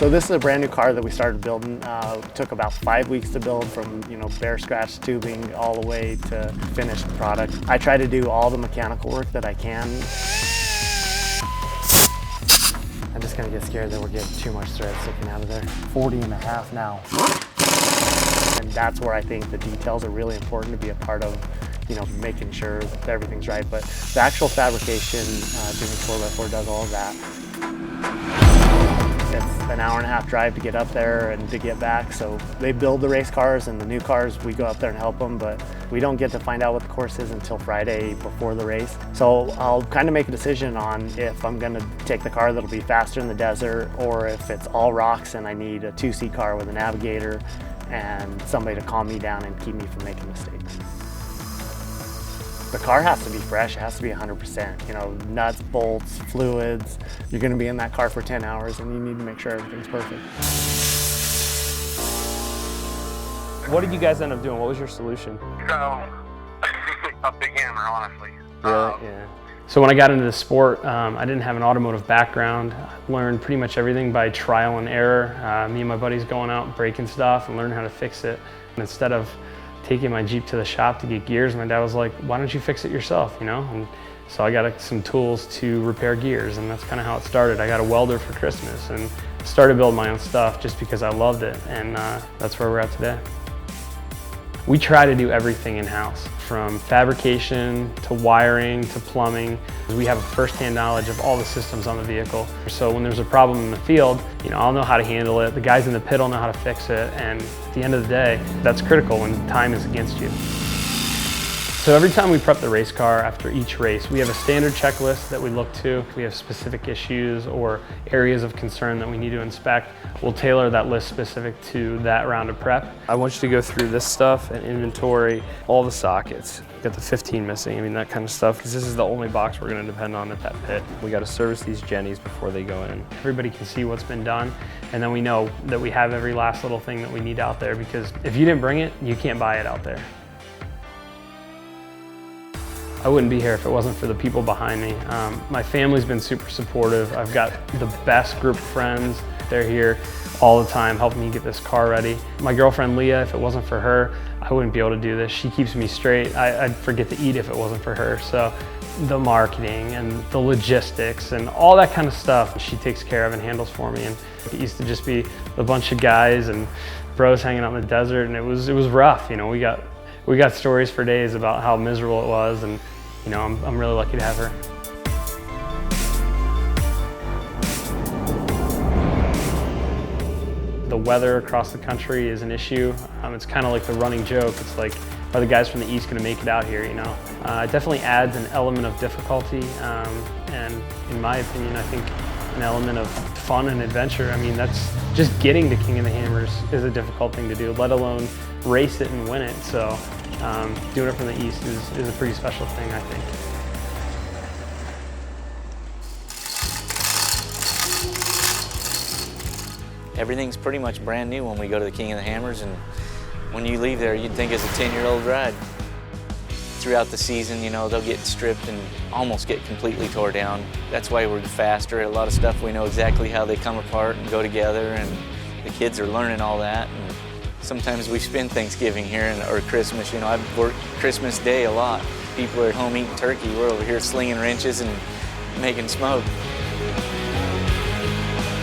So this is a brand new car that we started building. It took about 5 weeks to build, from bare scratch tubing all the way to finished product. I try to do all the mechanical work that I can. I'm just gonna get scared that we're getting too much thread sticking out of there. 40.5 now. And that's where I think the details are really important to be a part of, making sure that everything's right. But the actual fabrication, doing 4x4 does all of that. It's an hour-and-a-half drive to get up there and to get back. So they build the race cars, and the new cars, we go up there and help them, but we don't get to find out what the course is until Friday before the race. So I'll kind of make a decision on if I'm gonna take the car that'll be faster in the desert, or if it's all rocks and I need a 2-seat car with a navigator and somebody to calm me down and keep me from making mistakes. The car has to be fresh, it has to be 100%. Nuts, bolts, fluids. You're gonna be in that car for 10 hours and you need to make sure everything's perfect. What did you guys end up doing? What was your solution? So, a big hammer, honestly. Really? Yeah. So when I got into the sport, I didn't have an automotive background. I learned pretty much everything by trial and error. Me and my buddies going out breaking stuff and learning how to fix it. And instead of taking my Jeep to the shop to get gears, my dad was like, why don't you fix it yourself, And so I got some tools to repair gears, and that's kind of how it started. I got a welder for Christmas and started building my own stuff just because I loved it, and that's where we're at today. We try to do everything in-house, from fabrication to wiring to plumbing. We have a first-hand knowledge of all the systems on the vehicle. So when there's a problem in the field, I'll know how to handle it. The guys in the pit will know how to fix it. And at the end of the day, that's critical when time is against you. So every time we prep the race car after each race, we have a standard checklist that we look to. If we have specific issues or areas of concern that we need to inspect, we'll tailor that list specific to that round of prep. I want you to go through this stuff and inventory all the sockets. Got the 15 missing, that kind of stuff, because this is the only box we're gonna depend on at that pit. We gotta service these Jennies before they go in. Everybody can see what's been done, and then we know that we have every last little thing that we need out there, because if you didn't bring it, you can't buy it out there. I wouldn't be here if it wasn't for the people behind me. My family's been super supportive. I've got the best group of friends. They're here all the time helping me get this car ready. My girlfriend Leah, if it wasn't for her, I wouldn't be able to do this. She keeps me straight. I'd forget to eat if it wasn't for her. So the marketing and the logistics and all that kind of stuff, she takes care of and handles for me. And it used to just be a bunch of guys and bros hanging out in the desert, and it was rough. We got stories for days about how miserable it was, and I'm really lucky to have her. The weather across the country is an issue. It's kind of like the running joke. It's like, are the guys from the East going to make it out here? It definitely adds an element of difficulty, and in my opinion, I think an element of fun and adventure. That's just getting to King of the Hammers is a difficult thing to do, let alone race it and win it. So doing it from the East is a pretty special thing, I think. Everything's pretty much brand new when we go to the King of the Hammers, and when you leave there, you'd think it's a 10-year-old ride. Throughout the season, they'll get stripped and almost get completely tore down. That's why we're faster. A lot of stuff we know exactly how they come apart and go together, and the kids are learning all that. And sometimes we spend Thanksgiving here or Christmas. I've worked Christmas Day a lot. People are at home eating turkey. We're over here slinging wrenches and making smoke.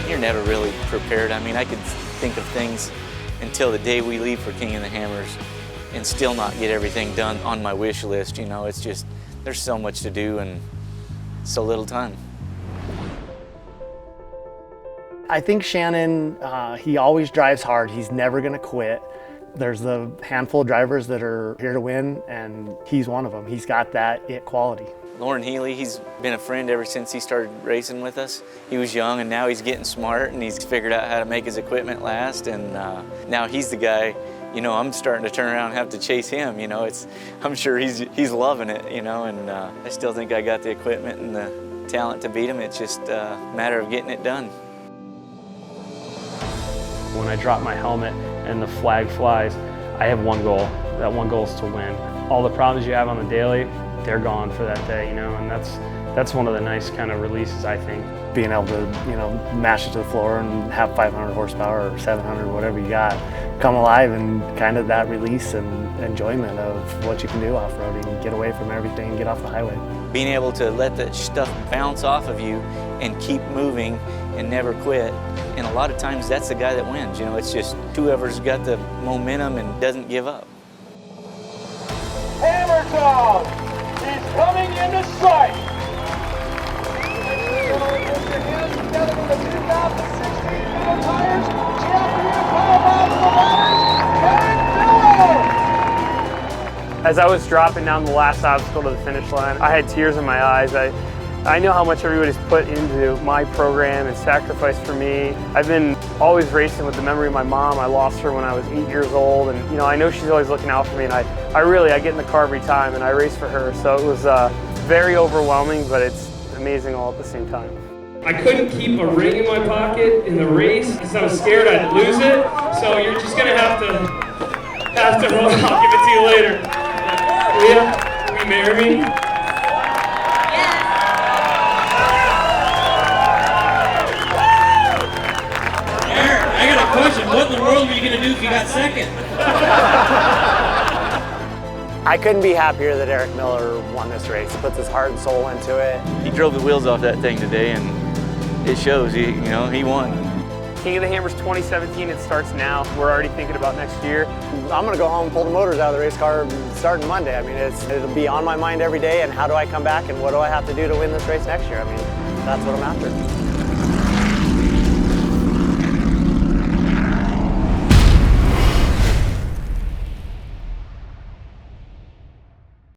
You're never really prepared. I could think of things until the day we leave for King of the Hammers and still not get everything done on my wish list. It's just, there's so much to do and so little time. I think Shannon, he always drives hard. He's never gonna quit. There's a handful of drivers that are here to win, and he's one of them. He's got that it quality. Loren Healy, he's been a friend ever since he started racing with us. He was young, and now he's getting smart, and he's figured out how to make his equipment last, and now he's the guy. I'm starting to turn around and have to chase him. I'm sure he's loving it, and I still think I got the equipment and the talent to beat him. It's just a matter of getting it done. When I drop my helmet and the flag flies, I have one goal. That one goal is to win. All the problems you have on the daily, they're gone for that day, you know, and that's one of the nice kind of releases, I think. Being able to, you know, mash it to the floor and have 500 horsepower or 700, whatever you got, come alive, and kind of that release and enjoyment of what you can do off-roading and get away from everything and get off the highway. Being able to let that stuff bounce off of you and keep moving and never quit. And a lot of times that's the guy that wins. You know, it's just whoever's got the momentum and doesn't give up. Hammer Dog is coming into sight. Put your hands together with the 2016 Miller tires. Champion power miles of the ladders, Erik Miller. As I was dropping down the last obstacle to the finish line, I had tears in my eyes. I know how much everybody's put into my program and sacrificed for me. I've been always racing with the memory of my mom. I lost her when I was 8 years old, and you know, I know she's always looking out for me, and I get in the car every time and I race for her. So it was very overwhelming, but it's amazing all at the same time. I couldn't keep a ring in my pocket in the race because I was scared I'd lose it. So you're just gonna have to roll. I'll give it to you later. Leah, will you marry me? Question, what in the world were you going to do if you got second? I couldn't be happier that Erik Miller won this race. He puts his heart and soul into it. He drove the wheels off that thing today, and it shows. He won. King of the Hammers 2017, it starts now. We're already thinking about next year. I'm going to go home and pull the motors out of the race car starting Monday. I mean, it'll be on my mind every day, and how do I come back and what do I have to do to win this race next year? I mean, that's what I'm after.